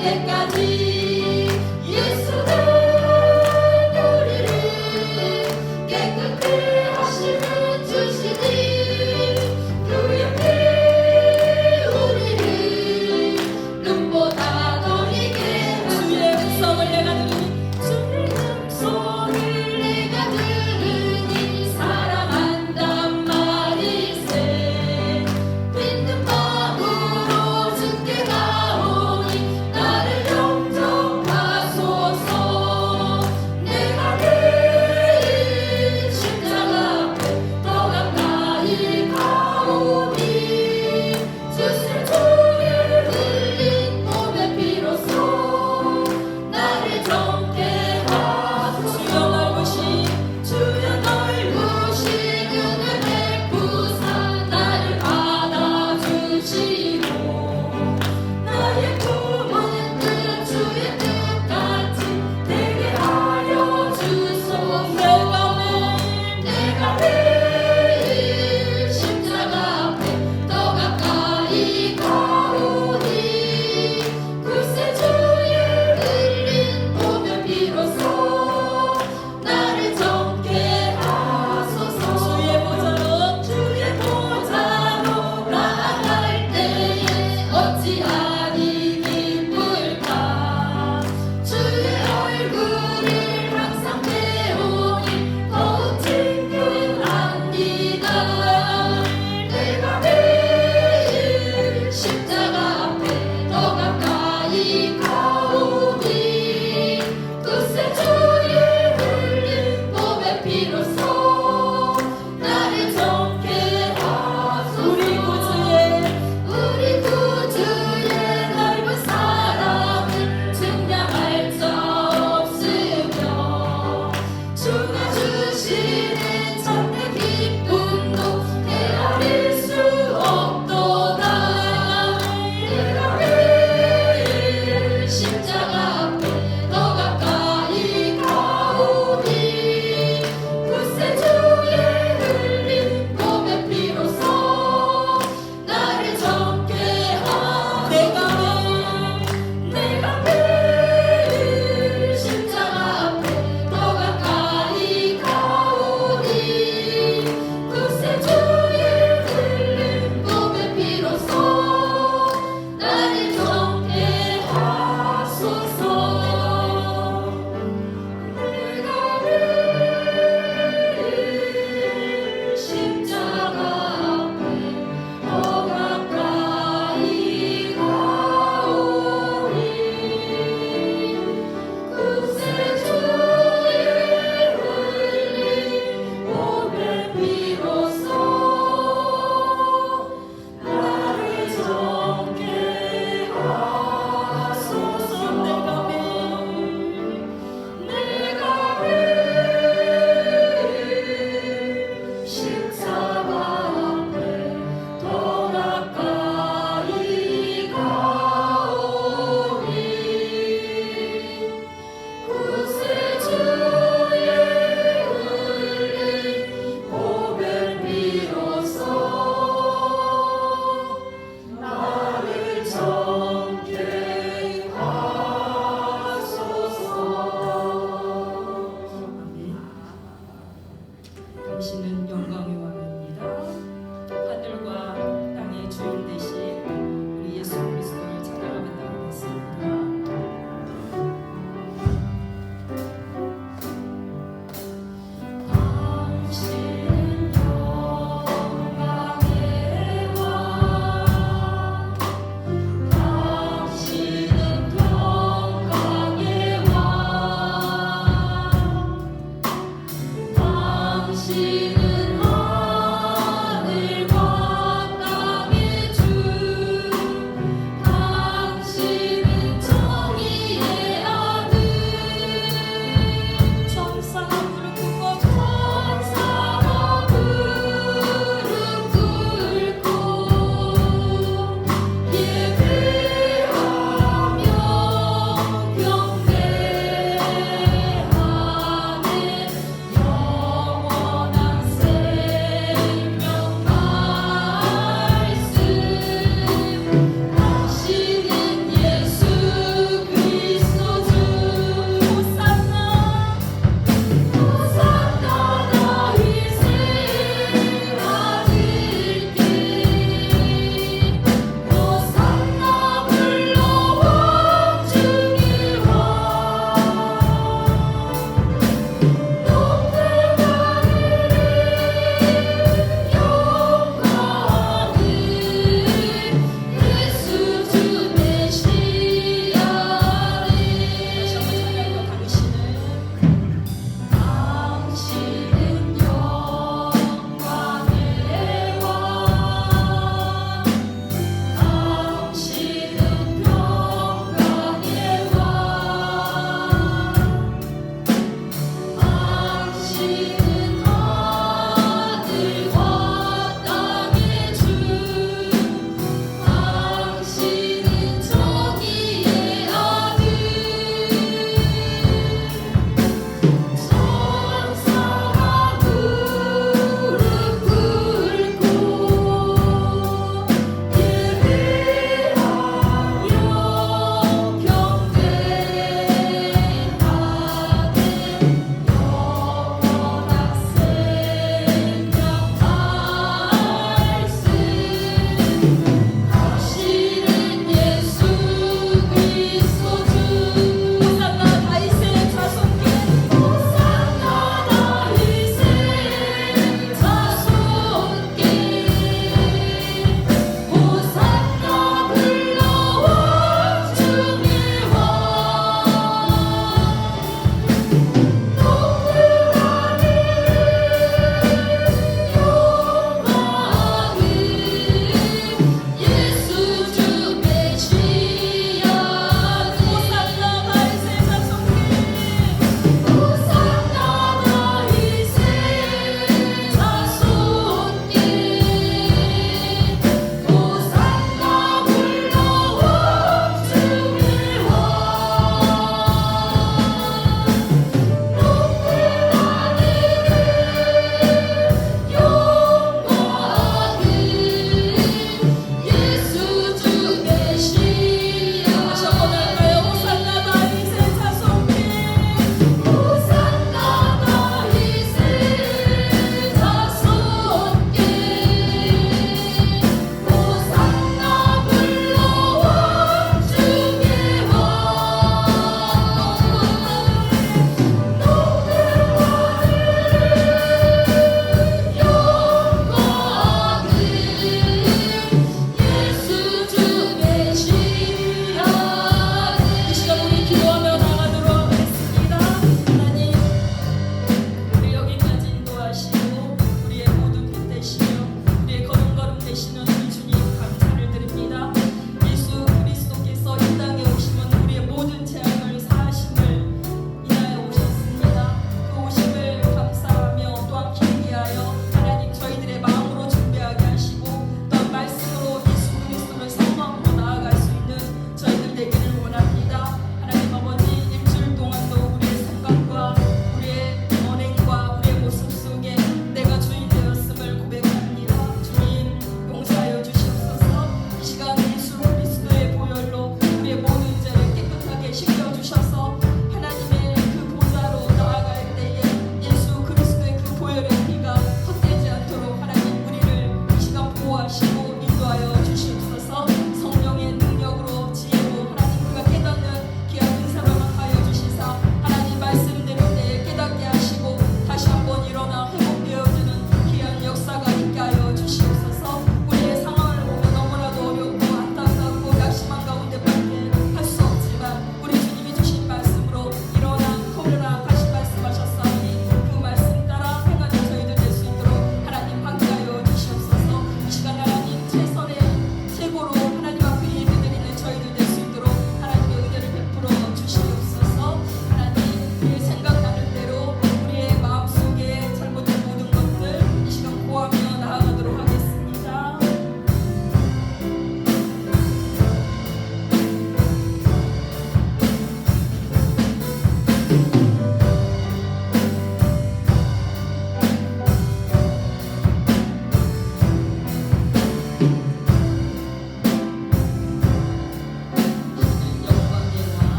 때까지 예수는 우리를 깨끗게 하시는 주시니 그의 피 우리를 눈보다 더 이게 주의 음성을 내가 들으니 주의 음성을 내가 들으니 사랑한단 말이세 믿는 마음으로 주께 나오니 나를 용서하시네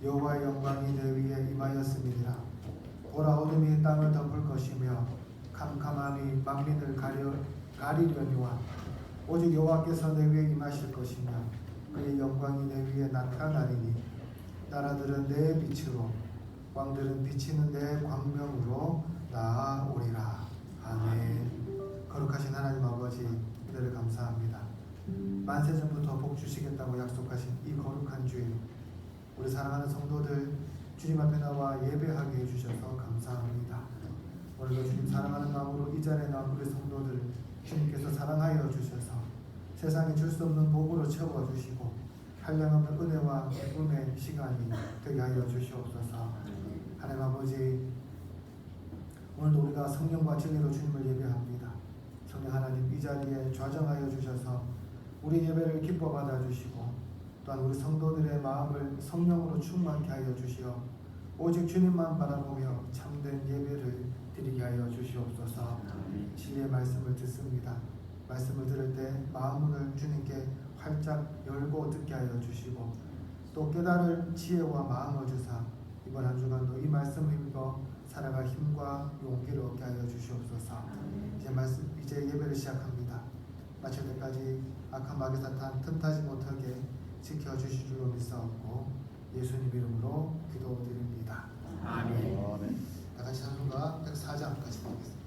여호와의 영광이 내 위에 임하였음이니라. 보라, 어둠이 땅을 덮을 것이며 캄캄함이 만민을 가리려니와 오직 여호와께서 내 위에 임하실 것이며 그의 영광이 내 위에 나타나리니 나라들은 내 빛으로 왕들은 비치는 내 광명으로 나아오리라. 아멘. 거룩하신 하나님 아버지, 은혜를 감사합니다. 만세전부터 복 주시겠다고 약속하신 이 거룩한 주일, 우리 사랑하는 성도들 주님 앞에 나와 예배하게 해주셔서 감사합니다. 오늘도 주님 사랑하는 마음으로 이 자리에 나온 우리 성도들 주님께서 사랑하여 주셔서 세상에 줄 수 없는 복으로 채워주시고 한량없는 은혜와 기쁨의 시간이 되게 하여 주시옵소서. 하나님 아버지, 오늘도 우리가 성령과 진리로 주님을 예배합니다. 성령 하나님, 이 자리에 좌정하여 주셔서 우리 예배를 기뻐 받아주시고 또한 우리 성도들의 마음을 성령으로 충만케 하여 주시어 오직 주님만 바라보며 참된 예배를 드리게 하여 주시옵소서. 진리의 말씀을 듣습니다. 말씀을 들을 때 마음문을 주님께 활짝 열고 듣게 하여 주시고 또 깨달을 지혜와 마음을 주사 이번 한 주간도 이 말씀을 읽어 살아갈 힘과 용기를 얻게 하여 주시옵소서. 이제 예배를 시작합니다. 마칠 때까지 악한 마귀 사탄 틈타지 못하게 지켜주실 줄로 믿사옵고 예수님 이름으로 기도드립니다. 아멘. 다 같이 찬송가 104장까지 보겠습니다.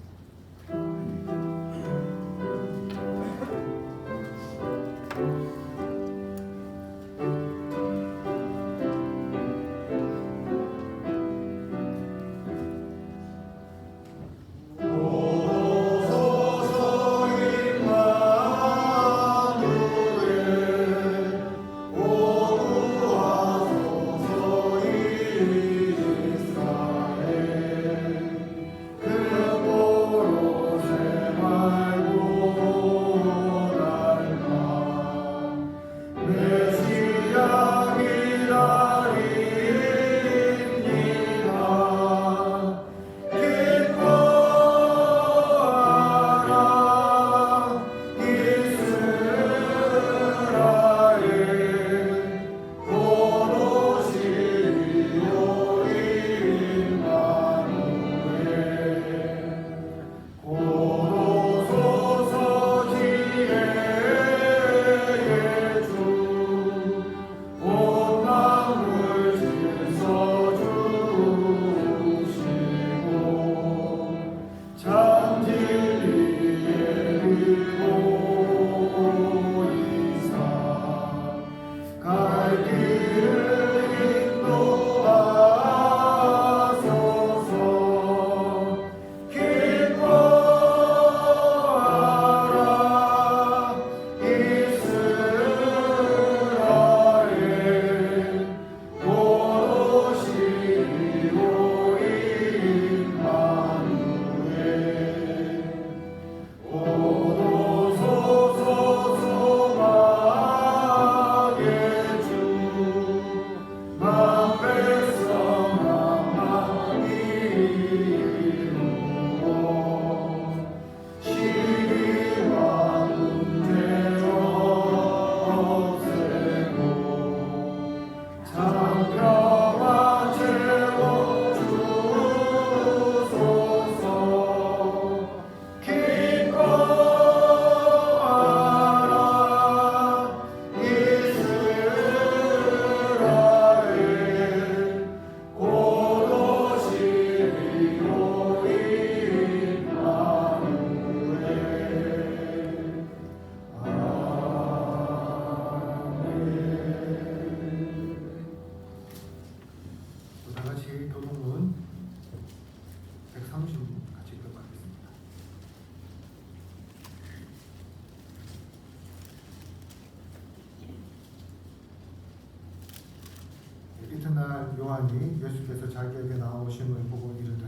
이튿날 요한이 예수께서 자기에게 나오심을 보고 이르되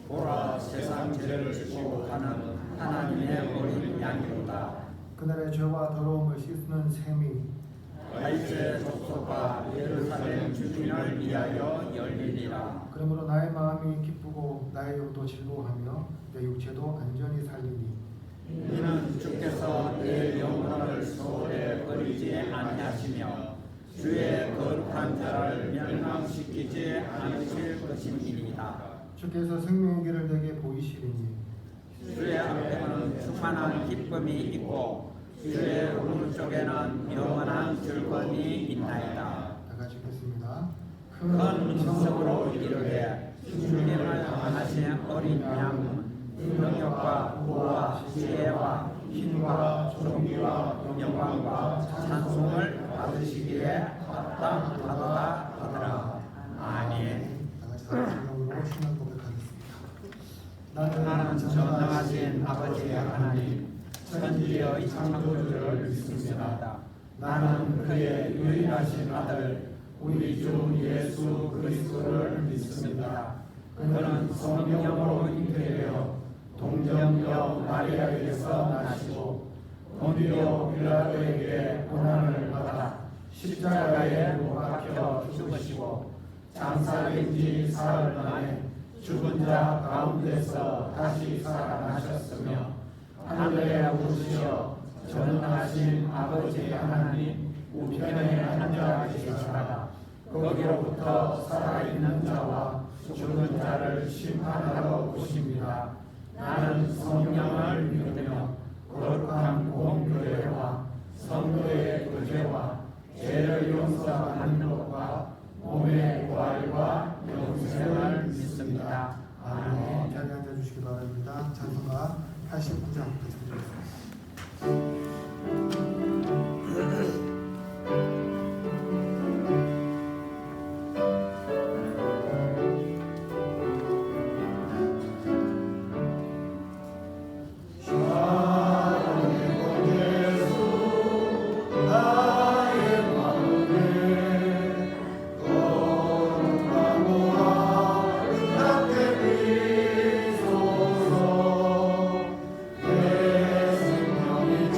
보라, 세상 죄를 지고 가는 하나님의 어린 양이로다. 그날의 죄와 더러움을 씻는 셈이 다윗의 족속과 예루살렘 주민을 위하여 열리리라. 그러므로 나의 마음이 기쁘고 나의 영도 즐거워하며 내 육체도 안전히 살리니 이는 주께서 내 영혼을 소홀히 버리지 아니하시며 주의 거룩한 자를 멸망시키지 않으실 것임이니이다. 주께서 생명의 길을 내게 보이시리니 주의 앞에는 충만한 기쁨이 있고 주의 오른쪽에는 영원한 즐거움이 있나이다. 다 같이 읽겠습니다. 큰 음성으로 이르되 주님을 원하신 어린 양은 능력과 부와 지혜와 힘과 존귀와 영광과 찬송을 받으시기에 합당하도다 하더라. 아멘. 다 같이 성경으로 신앙 고백하겠습니다. 나는 전능하신 아버지 하나님 천지의 창조주를 믿습니다. 나는 그의 유일하신 아들 우리 주 예수 그리스도를 믿습니다. 그는 성령으로 잉태되어 동정녀 마리아에게서 나시고 본디오 빌라도에게 고난을 받아 십자가에 못 박혀 죽으시고 장사된 지 사흘 만에 죽은 자 가운데서 다시 살아나셨으며 하늘에 오르시어 전능하신 아버지 하나님 우편에 앉아 계시다가 거기로부터 살아있는 자와 죽은 자를 심판하러 오십니다. 나는 성령을 믿으며 거룩한 공교회와 성도의 교제와 죄를 용서하는 것과 몸의 부활과 영생을 믿습니다. 아멘. 자리에 앉아주시기 바랍니다. 찬송가 89장 부탁드리겠습니다. 내 생명이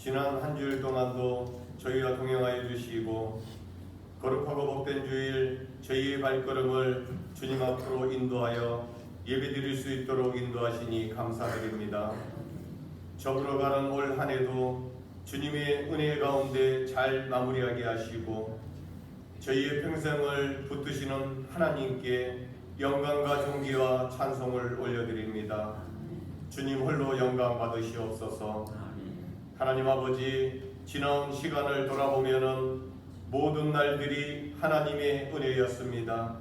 지난 한 주일 동안도 저희와 동행하여 주시고 거룩하고 복된 주일 저희의 발걸음을 주님 앞으로 인도하여 예배드릴 수 있도록 인도하시니 감사드립니다. 접으러 가는 올 한 해도 주님의 은혜 가운데 잘 마무리하게 하시고 저희의 평생을 붙드시는 하나님께 영광과 존귀와 찬송을 올려드립니다. 주님 홀로 영광 받으시옵소서. 하나님 아버지, 지나온 시간을 돌아보면은 모든 날들이 하나님의 은혜였습니다.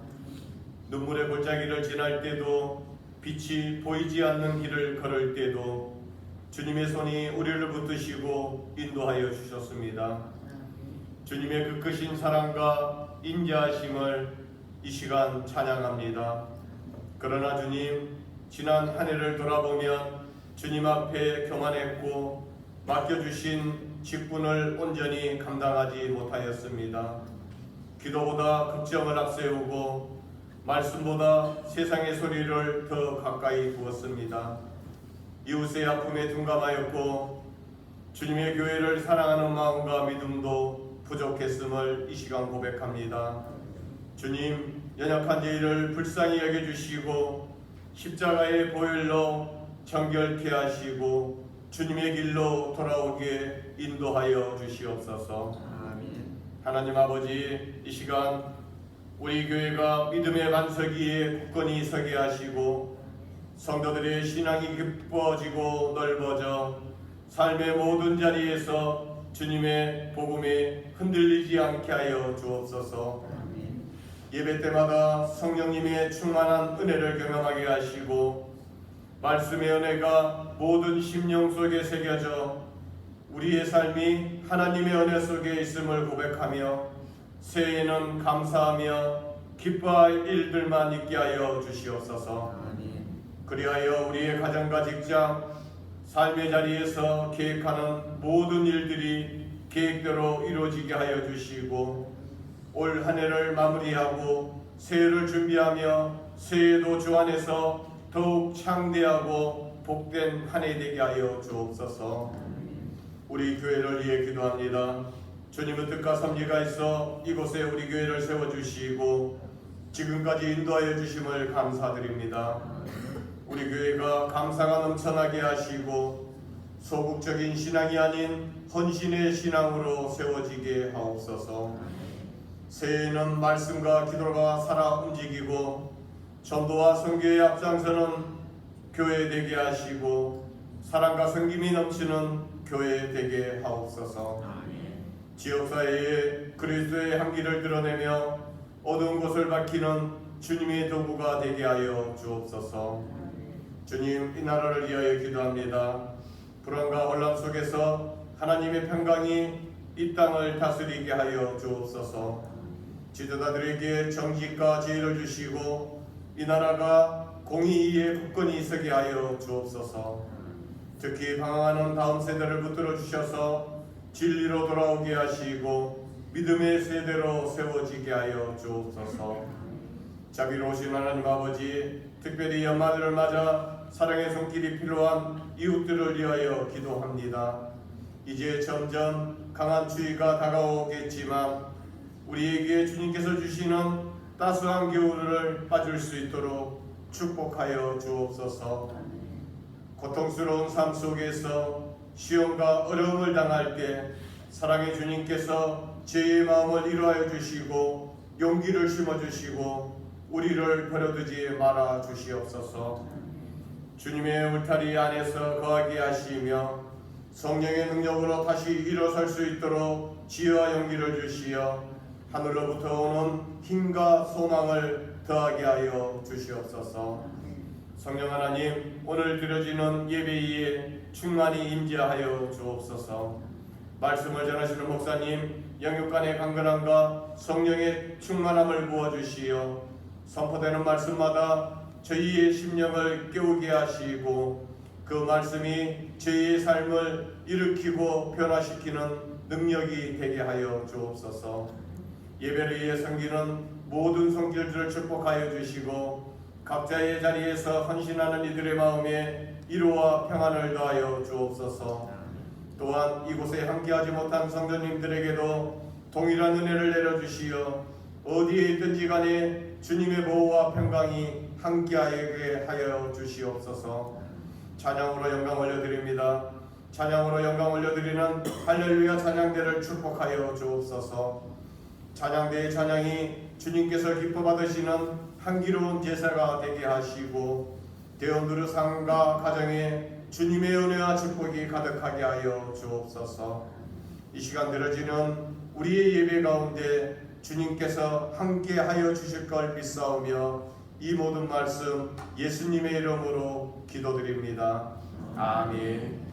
눈물의 골짜기를 지날 때도, 빛이 보이지 않는 길을 걸을 때도 주님의 손이 우리를 붙드시고 인도하여 주셨습니다. 주님의 그 크신 사랑과 인자하심을 이 시간 찬양합니다. 그러나 주님, 지난 한 해를 돌아보면 주님 앞에 교만했고 맡겨주신 직분을 온전히 감당하지 못하였습니다. 기도보다 걱정을 앞세우고 말씀보다 세상의 소리를 더 가까이 두었습니다. 이웃의 아픔에 둔감하였고 주님의 교회를 사랑하는 마음과 믿음도 부족했음을 이 시간 고백합니다. 주님, 연약한 저희를 불쌍히 여겨주시고 십자가의 보혈로 정결케 하시고 주님의 길로 돌아오게 인도하여 주시옵소서. 하나님 아버지, 이 시간 우리 교회가 믿음의 반석 위에 굳건히 서게 하시고 성도들의 신앙이 깊어지고 넓어져 삶의 모든 자리에서 주님의 복음에 흔들리지 않게 하여 주옵소서. 예배 때마다 성령님의 충만한 은혜를 경험하게 하시고 말씀의 은혜가 모든 심령 속에 새겨져 우리의 삶이 하나님의 은혜 속에 있음을 고백하며 새해에는 감사하며 기뻐할 일들만 있게 하여 주시옵소서. 그리하여 우리의 가정과 직장, 삶의 자리에서 계획하는 모든 일들이 계획대로 이루어지게 하여 주시고 올 한 해를 마무리하고 새해를 준비하며 새해도 주 안에서 더욱 창대하고 복된 한 해 되게 하여 주옵소서. 우리 교회를 위해 기도합니다. 주님의 뜻과 섭리가 있어 이곳에 우리 교회를 세워주시고 지금까지 인도하여 주심을 감사드립니다. 우리 교회가 감사가 넘쳐나게 하시고 소극적인 신앙이 아닌 헌신의 신앙으로 세워지게 하옵소서. 새해에는 말씀과 기도가 살아 움직이고 전도와 선교에 앞장서는 교회 되게 하시고 사랑과 섬김이 넘치는 교회 되게 하옵소서. 지역사회에 그리스도의 향기를 드러내며 어두운 곳을 밝히는 주님의 도구가 되게 하여 주옵소서. 주님, 이 나라를 위하여 기도합니다. 불안과 혼란 속에서 하나님의 평강이 이 땅을 다스리게 하여 주옵소서. 지도자들에게 정직과 지혜를 주시고 이 나라가 공의에 굳건히 서게 하여 주옵소서. 특히 방황하는 다음 세대를 붙들어 주셔서 진리로 돌아오게 하시고 믿음의 세대로 세워지게 하여 주옵소서. 자비로우신 하나님 아버지, 특별히 연말을 맞아 사랑의 손길이 필요한 이웃들을 위하여 기도합니다. 이제 점점 강한 추위가 다가오겠지만 우리에게 주님께서 주시는 따스한 겨울을 맞을 수 있도록 축복하여 주옵소서. 고통스러운 삶 속에서 시험과 어려움을 당할 때 사랑의 주님께서 죄의 마음을 이루하여 주시고 용기를 심어주시고 우리를 버려두지 말아 주시옵소서. 주님의 울타리 안에서 거하게 하시며 성령의 능력으로 다시 일어설 수 있도록 지혜와 용기를 주시어 하늘로부터 오는 힘과 소망을 더하게 하여 주시옵소서. 성령 하나님, 오늘 드려지는 예배에 충만히 임재하여 주옵소서. 말씀을 전하시는 목사님, 영육간의 강건함과 성령의 충만함을 부어주시어 선포되는 말씀마다 저희의 심령을 깨우게 하시고 그 말씀이 저희의 삶을 일으키고 변화시키는 능력이 되게 하여 주옵소서. 예배를 위해 섬기는 모든 성질들을 축복하여 주시고 각자의 자리에서 헌신하는 이들의 마음에 위로와 평안을 더하여 주옵소서. 또한 이곳에 함께하지 못한 성도님들에게도 동일한 은혜를 내려주시어 어디에 있든지 간에 주님의 보호와 평강이 함께하게 하여 주시옵소서. 찬양으로 영광 올려드립니다. 찬양으로 영광 올려드리는 할렐루야 찬양대를 축복하여 주옵소서. 찬양대의 찬양이 주님께서 기뻐 받으시는 향기로운 제사가 되게 하시고 대원들의 삶과 가정에 주님의 은혜와 축복이 가득하게 하여 주옵소서. 이 시간 드려지는 우리의 예배 가운데 주님께서 함께 하여 주실 걸 믿사오며 이 모든 말씀 예수님의 이름으로 기도드립니다. 아멘.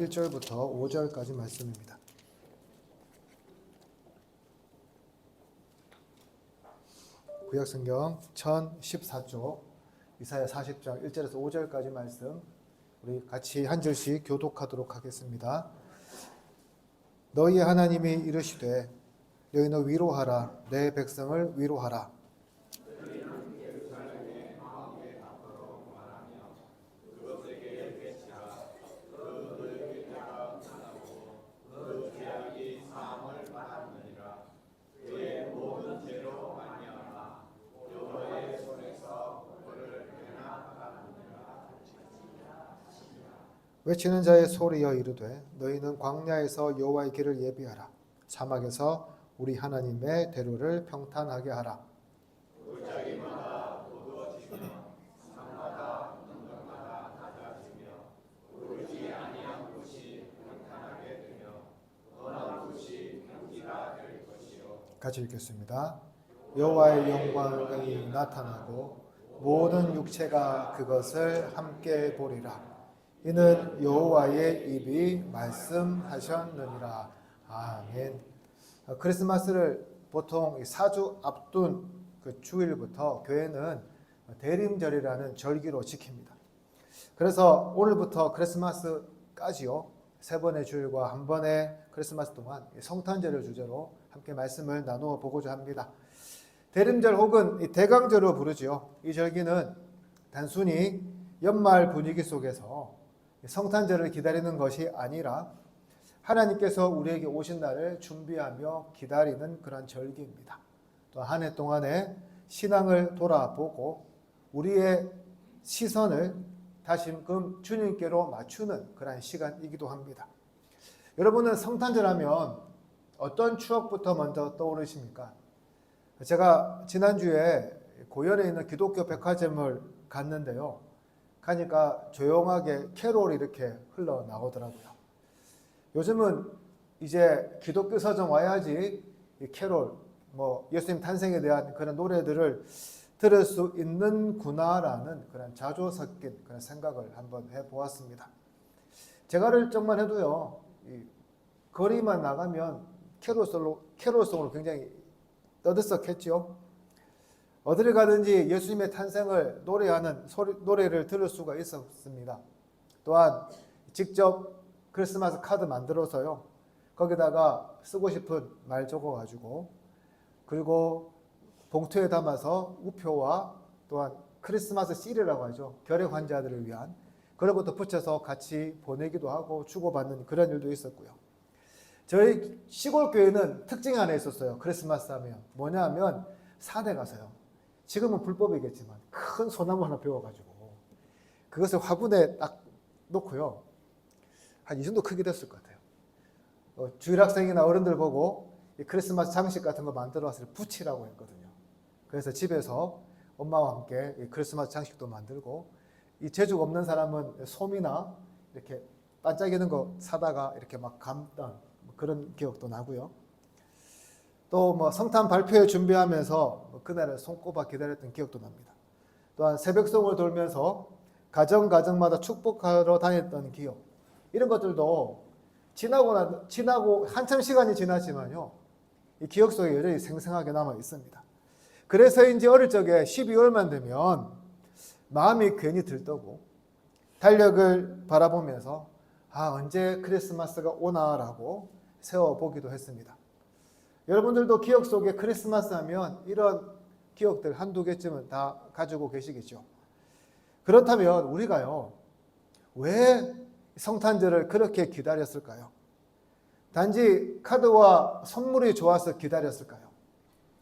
1절부터 5절까지 말씀입니다. 구약성경 1014쪽 이사야 40장 1절에서 5절까지 말씀 우리 같이 한 절씩 교독하도록 하겠습니다. 너희의 하나님이 이르시되 너희는 위로하라 내 백성을 위로하라. 외치는 자의 소리여 이르되 너희는 광야에서 여호와의 길을 예비하라. 사막에서 우리 하나님의 대로를 평탄하게 하라. 같이 읽겠습니다. 여호와의 영광이 나타나고 모든 육체가 그것을 함께 보리라. 이는 여호와의 입이 말씀하셨느니라. 아멘. 크리스마스를 보통 4주 앞둔 그 주일부터 교회는 대림절이라는 절기로 지킵니다. 그래서 오늘부터 크리스마스까지요, 3번의 주일과 한 번의 크리스마스 동안 성탄절을 주제로 함께 말씀을 나누어 보고자 합니다. 대림절 혹은 대강절로 부르지요. 이 절기는 단순히 연말 분위기 속에서 성탄절을 기다리는 것이 아니라 하나님께서 우리에게 오신 날을 준비하며 기다리는 그런 절기입니다. 또 한 해 동안의 신앙을 돌아보고 우리의 시선을 다시금 주님께로 맞추는 그런 시간이기도 합니다. 여러분은 성탄절 하면 어떤 추억부터 먼저 떠오르십니까? 제가 지난주에 고현에 있는 기독교 백화점을 갔는데요. 가니까 조용하게 캐롤이 이렇게 흘러나오더라고요. 요즘은 이제 기독교 서점 와야지 이 캐롤, 예수님 탄생에 대한 그런 노래들을 들을 수 있는구나라는 그런 자조 섞인 그런 생각을 한번 해보았습니다. 제가를 정말 해도요, 이 거리만 나가면 캐롤송으로 굉장히 떠들썩했죠. 어디를 가든지 예수님의 탄생을 노래하는 노래를 들을 수가 있었습니다. 또한 직접 크리스마스 카드 만들어서요, 거기다가 쓰고 싶은 말 적어가지고, 그리고 봉투에 담아서 우표와 또한 크리스마스 씨르라고 하죠. 결핵 환자들을 위한 그런 것도 붙여서 같이 보내기도 하고 주고받는 그런 일도 있었고요. 저희 시골 교회는 특징이 하나 있었어요. 크리스마스 하면 뭐냐 하면 산에 가서요, 지금은 불법이겠지만 큰 소나무 하나 베어가지고 그것을 화분에 딱 놓고요, 한 이 정도 크기 됐을 것 같아요. 주일학생이나 어른들 보고 이 크리스마스 장식 같은 거 만들어서 붙이라고 했거든요. 그래서 집에서 엄마와 함께 이 크리스마스 장식도 만들고, 이 재주가 없는 사람은 솜이나 이렇게 반짝이는 거 사다가 이렇게 막 감던 그런 기억도 나고요. 또 성탄 발표회 준비하면서 그날을 손꼽아 기다렸던 기억도 납니다. 또한 새벽송을 돌면서 가정마다 축복하러 다녔던 기억, 이런 것들도 지나고 한참 시간이 지났지만요, 이 기억 속에 여전히 생생하게 남아 있습니다. 그래서인지 어릴 적에 12월만 되면 마음이 괜히 들떠고 달력을 바라보면서 언제 크리스마스가 오나라고 세워보기도 했습니다. 여러분들도 기억 속에 크리스마스 하면 이런 기억들 한두 개쯤은 다 가지고 계시겠죠. 그렇다면 우리가요, 왜 성탄절을 그렇게 기다렸을까요? 단지 카드와 선물이 좋아서 기다렸을까요?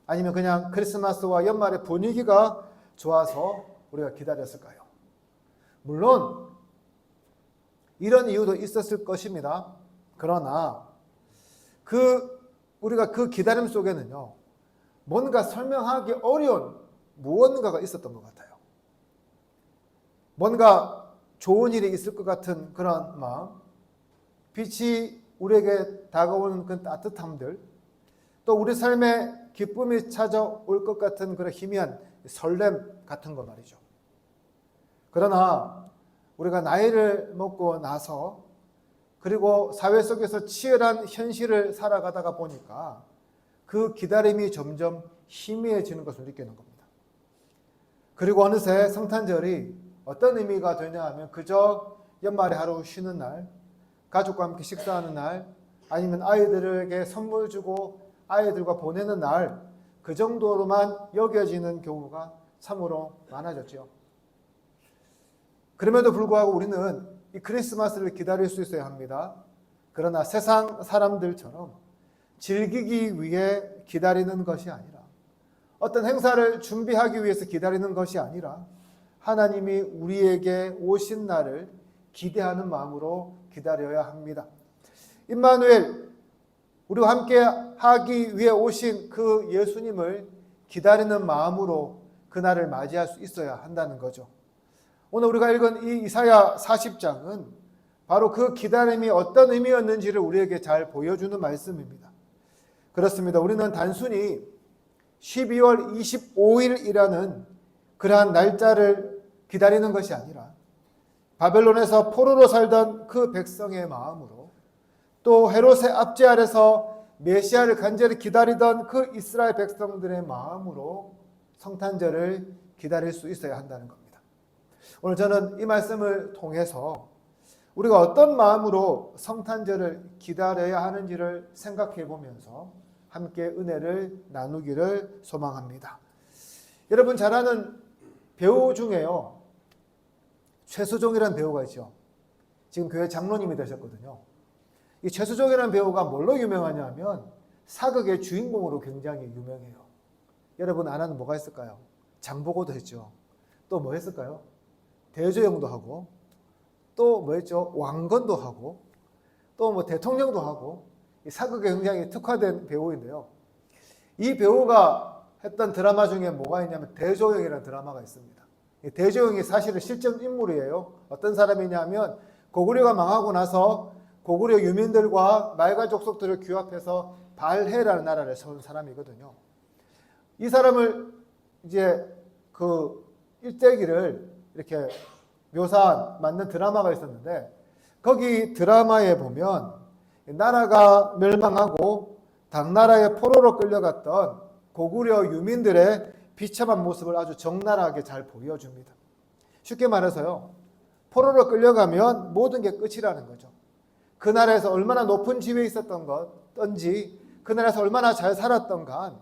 아니면 그냥 크리스마스와 연말의 분위기가 좋아서 우리가 기다렸을까요? 물론 이런 이유도 있었을 것입니다. 그러나 우리가 그 기다림 속에는요, 뭔가 설명하기 어려운 무언가가 있었던 것 같아요. 뭔가 좋은 일이 있을 것 같은 그런 마음, 빛이 우리에게 다가오는 그 따뜻함들, 또 우리 삶에 기쁨이 찾아올 것 같은 그런 희미한 설렘 같은 거 말이죠. 그러나 우리가 나이를 먹고 나서 그리고 사회 속에서 치열한 현실을 살아가다가 보니까 그 기다림이 점점 희미해지는 것을 느끼는 겁니다. 그리고 어느새 성탄절이 어떤 의미가 되냐 하면 그저 연말에 하루 쉬는 날, 가족과 함께 식사하는 날, 아니면 아이들에게 선물 주고 아이들과 보내는 날, 그 정도로만 여겨지는 경우가 참으로 많아졌죠. 그럼에도 불구하고 우리는 이 크리스마스를 기다릴 수 있어야 합니다. 그러나 세상 사람들처럼 즐기기 위해 기다리는 것이 아니라, 어떤 행사를 준비하기 위해서 기다리는 것이 아니라 하나님이 우리에게 오신 날을 기대하는 마음으로 기다려야 합니다. 임마누엘, 우리와 함께 하기 위해 오신 그 예수님을 기다리는 마음으로 그날을 맞이할 수 있어야 한다는 거죠. 오늘 우리가 읽은 이 이사야 40장은 바로 그 기다림이 어떤 의미였는지를 우리에게 잘 보여주는 말씀입니다. 그렇습니다. 우리는 단순히 12월 25일이라는 그러한 날짜를 기다리는 것이 아니라 바벨론에서 포로로 살던 그 백성의 마음으로, 또 헤롯의 압제 아래서 메시아를 간절히 기다리던 그 이스라엘 백성들의 마음으로 성탄절을 기다릴 수 있어야 한다는 겁니다. 오늘 저는 이 말씀을 통해서 우리가 어떤 마음으로 성탄절을 기다려야 하는지를 생각해 보면서 함께 은혜를 나누기를 소망합니다. 여러분 잘 아는 배우 중에요, 최수종이라는 배우가 있죠. 지금 교회 장로님이 되셨거든요. 이 최수종이라는 배우가 뭘로 유명하냐 하면 사극의 주인공으로 굉장히 유명해요. 여러분 아는 뭐가 있을까요? 장보고도 했죠. 또 뭐 했을까요? 대조영도 하고, 또 뭐 했죠? 왕건도 하고, 또 뭐 대통령도 하고, 이 사극에 굉장히 특화된 배우인데요. 이 배우가 했던 드라마 중에 뭐가 있냐면 대조영이라는 드라마가 있습니다. 이 대조영이 사실은 실존 인물이에요. 어떤 사람이냐면 고구려가 망하고 나서 고구려 유민들과 말과 족속들을 규합해서 발해라는 나라를 세운 사람이거든요. 이 사람을 이제 그 일대기를 이렇게 묘사한 만든 드라마가 있었는데, 거기 드라마에 보면 나라가 멸망하고 당나라의 포로로 끌려갔던 고구려 유민들의 비참한 모습을 아주 적나라하게 잘 보여줍니다. 쉽게 말해서요, 포로로 끌려가면 모든 게 끝이라는 거죠. 그 나라에서 얼마나 높은 지위에 있었던 건지, 그 나라에서 얼마나 잘 살았던 간,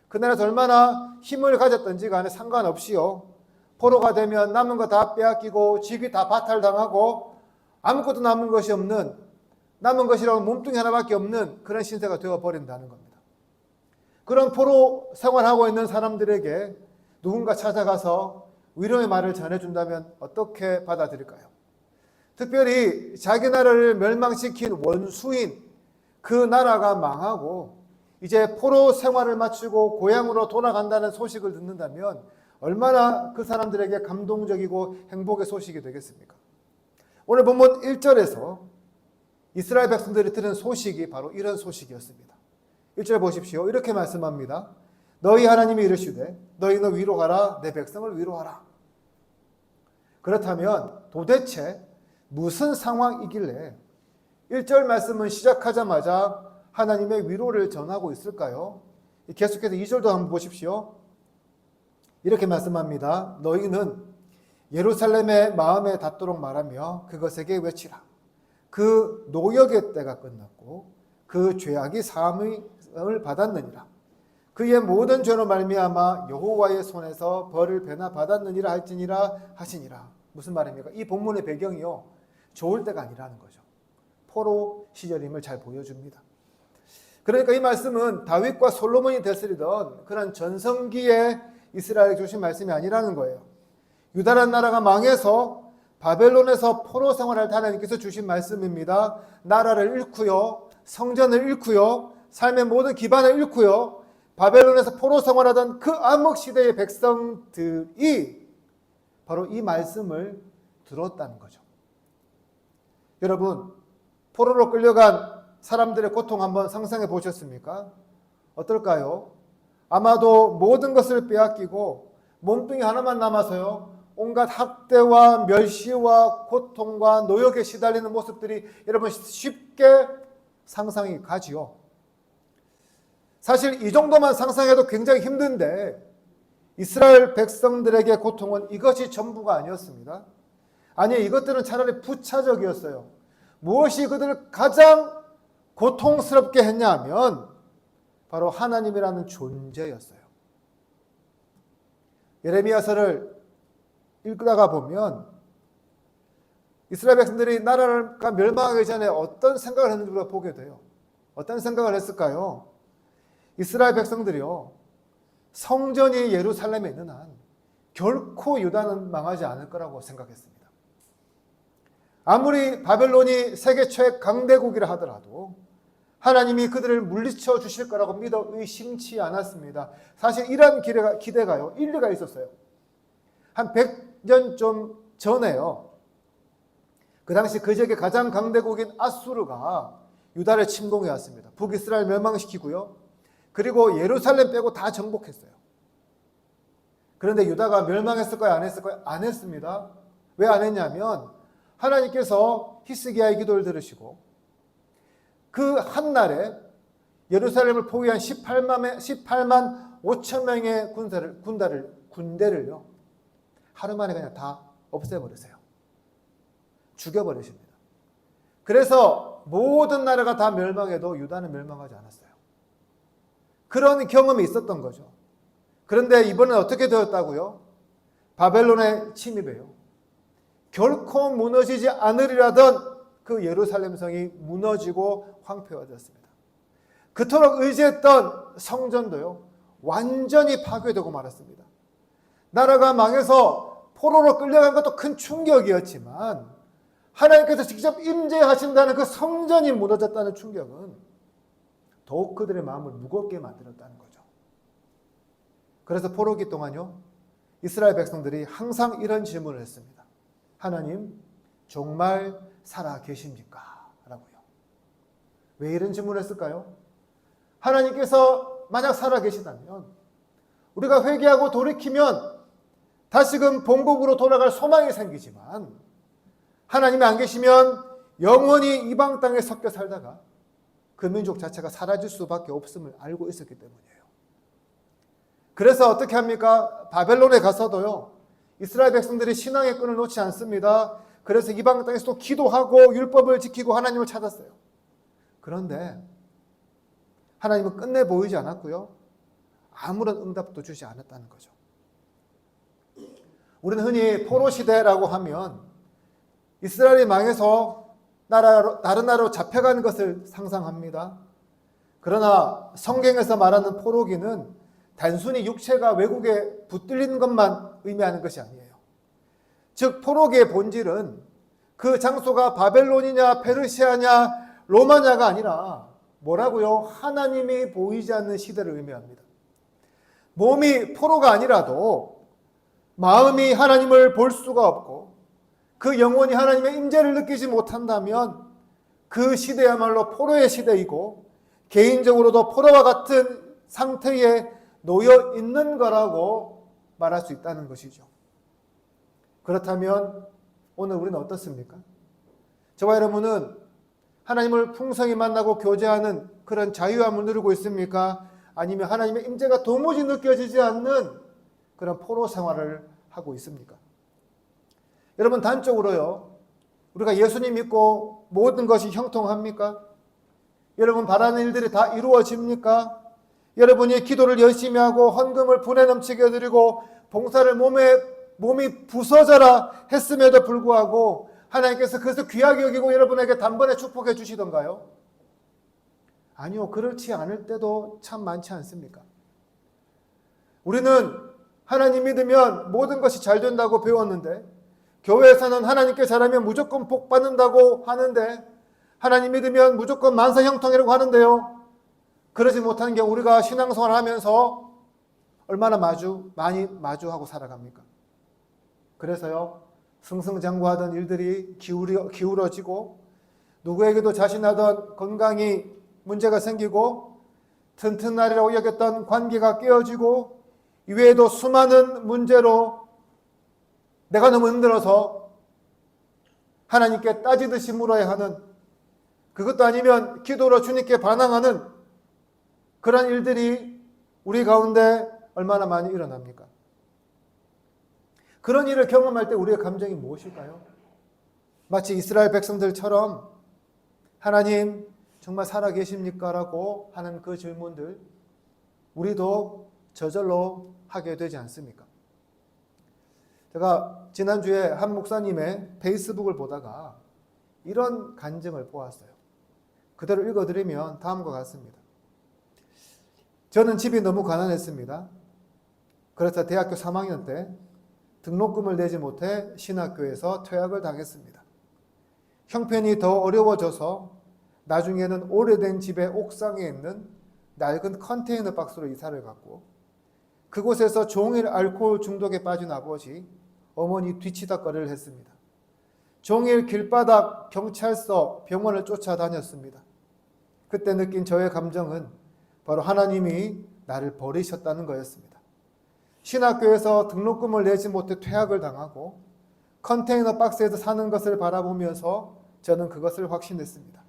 그 나라에서 얼마나 힘을 가졌던지 간에 상관없이요, 포로가 되면 남은 거 다 빼앗기고 집이 다 박탈당하고 아무것도 남은 것이 없는, 남은 것이라고 몸뚱이 하나밖에 없는 그런 신세가 되어버린다는 겁니다. 그런 포로 생활하고 있는 사람들에게 누군가 찾아가서 위로의 말을 전해준다면 어떻게 받아들일까요? 특별히 자기 나라를 멸망시킨 원수인 그 나라가 망하고 이제 포로 생활을 마치고 고향으로 돌아간다는 소식을 듣는다면 얼마나 그 사람들에게 감동적이고 행복의 소식이 되겠습니까? 오늘 본문 1절에서 이스라엘 백성들이 들은 소식이 바로 이런 소식이었습니다. 1절 보십시오. 이렇게 말씀합니다. 너희 하나님이 이르시되 너희는 위로하라, 내 백성을 위로하라. 그렇다면 도대체 무슨 상황이길래 1절 말씀은 시작하자마자 하나님의 위로를 전하고 있을까요? 계속해서 2절도 한번 보십시오. 이렇게 말씀합니다. 너희는 예루살렘의 마음에 닿도록 말하며 그것에게 외치라. 그 노역의 때가 끝났고 그 죄악이 사함을 받았느니라. 그의 모든 죄로 말미암아 여호와의 손에서 벌을 배나 받았느니라 할지니라 하시니라. 무슨 말입니까? 이 본문의 배경이요, 좋을 때가 아니라는 거죠. 포로 시절임을 잘 보여줍니다. 그러니까 이 말씀은 다윗과 솔로몬이 되스리던 그런 전성기에 이스라엘에 주신 말씀이 아니라는 거예요. 유다라는 나라가 망해서 바벨론에서 포로 생활할 때 하나님께서 주신 말씀입니다. 나라를 잃고요, 성전을 잃고요, 삶의 모든 기반을 잃고요, 바벨론에서 포로 생활하던 그 암흑 시대의 백성들이 바로 이 말씀을 들었다는 거죠. 여러분, 포로로 끌려간 사람들의 고통 한번 상상해 보셨습니까? 어떨까요? 아마도 모든 것을 빼앗기고 몸뚱이 하나만 남아서요, 온갖 학대와 멸시와 고통과 노역에 시달리는 모습들이 여러분 쉽게 상상이 가지요. 사실 이 정도만 상상해도 굉장히 힘든데 이스라엘 백성들에게 고통은 이것이 전부가 아니었습니다. 아니, 이것들은 차라리 부차적이었어요. 무엇이 그들을 가장 고통스럽게 했냐 하면 바로 하나님이라는 존재였어요. 예레미야서를 읽다가 보면 이스라엘 백성들이 나라가 멸망하기 전에 어떤 생각을 했는지 우리가 보게 돼요. 어떤 생각을 했을까요? 이스라엘 백성들이요, 성전이 예루살렘에 있는 한 결코 유다는 망하지 않을 거라고 생각했습니다. 아무리 바벨론이 세계 최강대국이라 하더라도 하나님이 그들을 물리쳐 주실 거라고 믿어 의심치 않았습니다. 사실 이런 기대가요, 일리가 있었어요. 한 100년 좀 전에요, 그 당시 그 지역의 가장 강대국인 아수르가 유다를 침공해 왔습니다. 북이스라엘 멸망시키고요, 그리고 예루살렘 빼고 다 정복했어요. 그런데 유다가 멸망했을까요? 안 했을까요? 안 했습니다. 왜 안 했냐면 하나님께서 히스기야의 기도를 들으시고 그 한날에 예루살렘을 포위한 18만 5천 명의 군대를요 하루 만에 그냥 다 없애버리세요. 죽여버리십니다. 그래서 모든 나라가 다 멸망해도 유다는 멸망하지 않았어요. 그런 경험이 있었던 거죠. 그런데 이번엔 어떻게 되었다고요? 바벨론의 침입이에요. 결코 무너지지 않으리라던 그 예루살렘 성이 무너지고 황폐화되었습니다. 그토록 의지했던 성전도요 완전히 파괴되고 말았습니다. 나라가 망해서 포로로 끌려간 것도 큰 충격이었지만 하나님께서 직접 임재하신다는 그 성전이 무너졌다는 충격은 더욱 그들의 마음을 무겁게 만들었다는 거죠. 그래서 포로기 동안요 이스라엘 백성들이 항상 이런 질문을 했습니다. 하나님, 정말 살아 계십니까? 라고요. 왜 이런 질문을 했을까요? 하나님께서 만약 살아 계시다면 우리가 회개하고 돌이키면 다시금 본국으로 돌아갈 소망이 생기지만 하나님이 안 계시면 영원히 이방 땅에 섞여 살다가 그 민족 자체가 사라질 수밖에 없음을 알고 있었기 때문이에요. 그래서 어떻게 합니까? 바벨론에 가서도요 이스라엘 백성들이 신앙의 끈을 놓지 않습니다. 그래서 이방 땅에서도 기도하고 율법을 지키고 하나님을 찾았어요. 그런데 하나님은 끝내 보이지 않았고요 아무런 응답도 주지 않았다는 거죠. 우리는 흔히 포로 시대라고 하면 이스라엘이 망해서 다른 나라로 잡혀가는 것을 상상합니다. 그러나 성경에서 말하는 포로기는 단순히 육체가 외국에 붙들리는 것만 의미하는 것이 아니에요. 즉 포로기의 본질은 그 장소가 바벨론이냐 페르시아냐 로마냐가 아니라 뭐라고요? 하나님이 보이지 않는 시대를 의미합니다. 몸이 포로가 아니라도 마음이 하나님을 볼 수가 없고 그 영혼이 하나님의 임재를 느끼지 못한다면 그 시대야말로 포로의 시대이고 개인적으로도 포로와 같은 상태에 놓여 있는 거라고 말할 수 있다는 것이죠. 그렇다면 오늘 우리는 어떻습니까? 저와 여러분은 하나님을 풍성히 만나고 교제하는 그런 자유함을 누리고 있습니까? 아니면 하나님의 임재가 도무지 느껴지지 않는 그런 포로 생활을 하고 있습니까? 여러분 단적으로요 우리가 예수님 믿고 모든 것이 형통합니까? 여러분 바라는 일들이 다 이루어집니까? 여러분이 기도를 열심히 하고 헌금을 분에 넘치게 드리고 봉사를 몸이 부서져라 했음에도 불구하고 하나님께서 그것을 귀하게 여기고 여러분에게 단번에 축복해 주시던가요? 아니요, 그렇지 않을 때도 참 많지 않습니까? 우리는 하나님 믿으면 모든 것이 잘 된다고 배웠는데 교회에서는 하나님께 잘하면 무조건 복 받는다고 하는데 하나님 믿으면 무조건 만사형통이라고 하는데요. 그러지 못하는 게 우리가 신앙생활을 하면서 얼마나 많이 마주하고 살아갑니까? 그래서요 승승장구하던 일들이 기울어지고 누구에게도 자신하던 건강이 문제가 생기고 튼튼하리라고 여겼던 관계가 깨어지고 이외에도 수많은 문제로 내가 너무 힘들어서 하나님께 따지듯이 물어야 하는, 그것도 아니면 기도로 주님께 반항하는 그런 일들이 우리 가운데 얼마나 많이 일어납니까? 그런 일을 경험할 때 우리의 감정이 무엇일까요? 마치 이스라엘 백성들처럼 하나님 정말 살아계십니까? 라고 하는 그 질문들 우리도 저절로 하게 되지 않습니까? 제가 지난주에 한 목사님의 페이스북을 보다가 이런 간증을 보았어요. 그대로 읽어드리면 다음과 같습니다. 저는 집이 너무 가난했습니다. 그래서 대학교 3학년 때 등록금을 내지 못해 신학교에서 퇴학을 당했습니다. 형편이 더 어려워져서 나중에는 오래된 집의 옥상에 있는 낡은 컨테이너 박스로 이사를 갔고, 그곳에서 종일 알코올 중독에 빠진 아버지, 어머니 뒤치다거리를 했습니다. 종일 길바닥, 경찰서, 병원을 쫓아다녔습니다. 그때 느낀 저의 감정은 바로 하나님이 나를 버리셨다는 거였습니다. 신학교에서 등록금을 내지 못해 퇴학을 당하고 컨테이너 박스에서 사는 것을 바라보면서 저는 그것을 확신했습니다.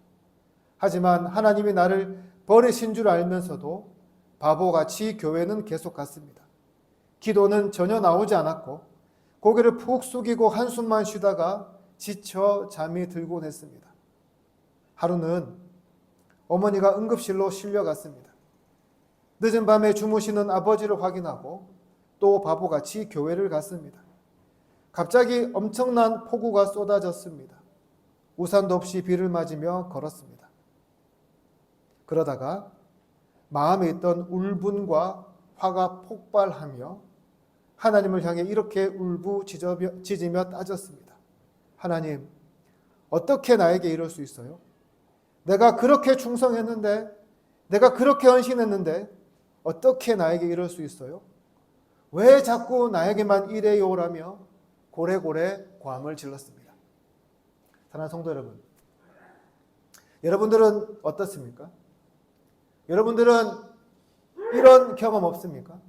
하지만 하나님이 나를 버리신 줄 알면서도 바보같이 교회는 계속 갔습니다. 기도는 전혀 나오지 않았고 고개를 푹 숙이고 한숨만 쉬다가 지쳐 잠이 들곤 했습니다. 하루는 어머니가 응급실로 실려갔습니다. 늦은 밤에 주무시는 아버지를 확인하고 또 바보같이 교회를 갔습니다. 갑자기 엄청난 폭우가 쏟아졌습니다. 우산도 없이 비를 맞으며 걸었습니다. 그러다가 마음에 있던 울분과 화가 폭발하며 하나님을 향해 이렇게 울부짖으며 따졌습니다. 하나님, 어떻게 나에게 이럴 수 있어요? 내가 그렇게 충성했는데, 내가 그렇게 헌신했는데 어떻게 나에게 이럴 수 있어요? 왜 자꾸 나에게만 이래요라며 고래고래 고함을 질렀습니다. 사랑하는 성도 여러분, 여러분들은 어떻습니까? 여러분들은 이런 경험 없습니까?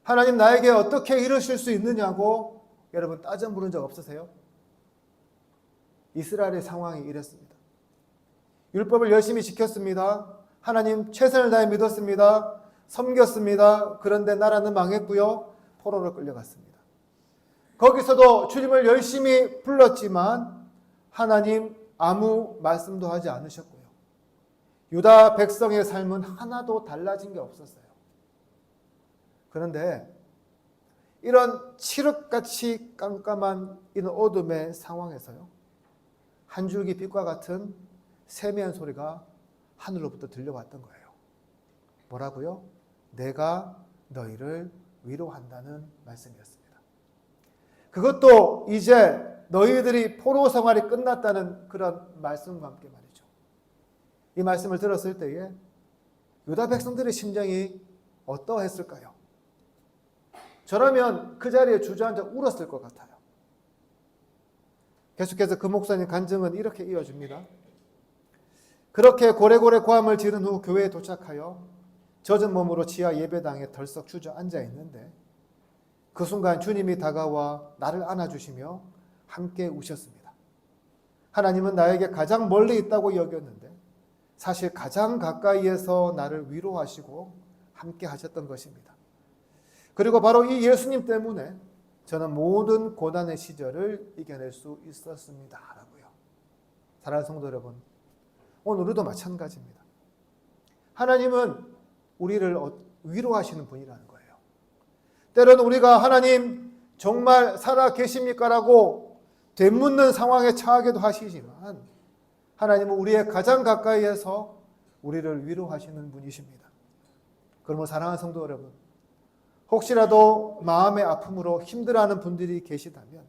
하나님 나에게 어떻게 이러실 수 있느냐고 여러분 따져 물은 적 없으세요? 이스라엘의 상황이 이랬습니다. 율법을 열심히 지켰습니다. 하나님 최선을 다해 믿었습니다. 섬겼습니다. 그런데 나라는 망했고요. 포로로 끌려갔습니다. 거기서도 주님을 열심히 불렀지만 하나님 아무 말씀도 하지 않으셨고요. 유다 백성의 삶은 하나도 달라진 게 없었어요. 그런데 이런 칠흑같이 깜깜한 이런 어둠의 상황에서요, 한 줄기 빛과 같은 세미한 소리가 하늘로부터 들려왔던 거예요. 뭐라고요? 내가 너희를 위로한다는 말씀이었습니다. 그것도 이제 너희들이 포로 생활이 끝났다는 그런 말씀과 함께 말이죠. 이 말씀을 들었을 때에 유다 백성들의 심정이 어떠했을까요? 저라면 그 자리에 주저앉아 울었을 것 같아요. 계속해서 그 목사님 간증은 이렇게 이어집니다. 그렇게 고래고래 고함을 지른 후 교회에 도착하여 젖은 몸으로 지하 예배당에 덜썩 주저앉아 있는데 그 순간 주님이 다가와 나를 안아주시며 함께 우셨습니다. 하나님은 나에게 가장 멀리 있다고 여겼는데 사실 가장 가까이에서 나를 위로하시고 함께 하셨던 것입니다. 그리고 바로 이 예수님 때문에 저는 모든 고난의 시절을 이겨낼 수 있었습니다. 라고요. 사랑하는 성도 여러분, 오늘 우리도 마찬가지입니다. 하나님은 우리를 위로하시는 분이라는 거예요. 때로는 우리가 하나님 정말 살아 계십니까? 라고 되묻는 상황에 처하기도 하시지만 하나님은 우리의 가장 가까이에서 우리를 위로하시는 분이십니다. 그러면 사랑하는 성도 여러분, 혹시라도 마음의 아픔으로 힘들어하는 분들이 계시다면,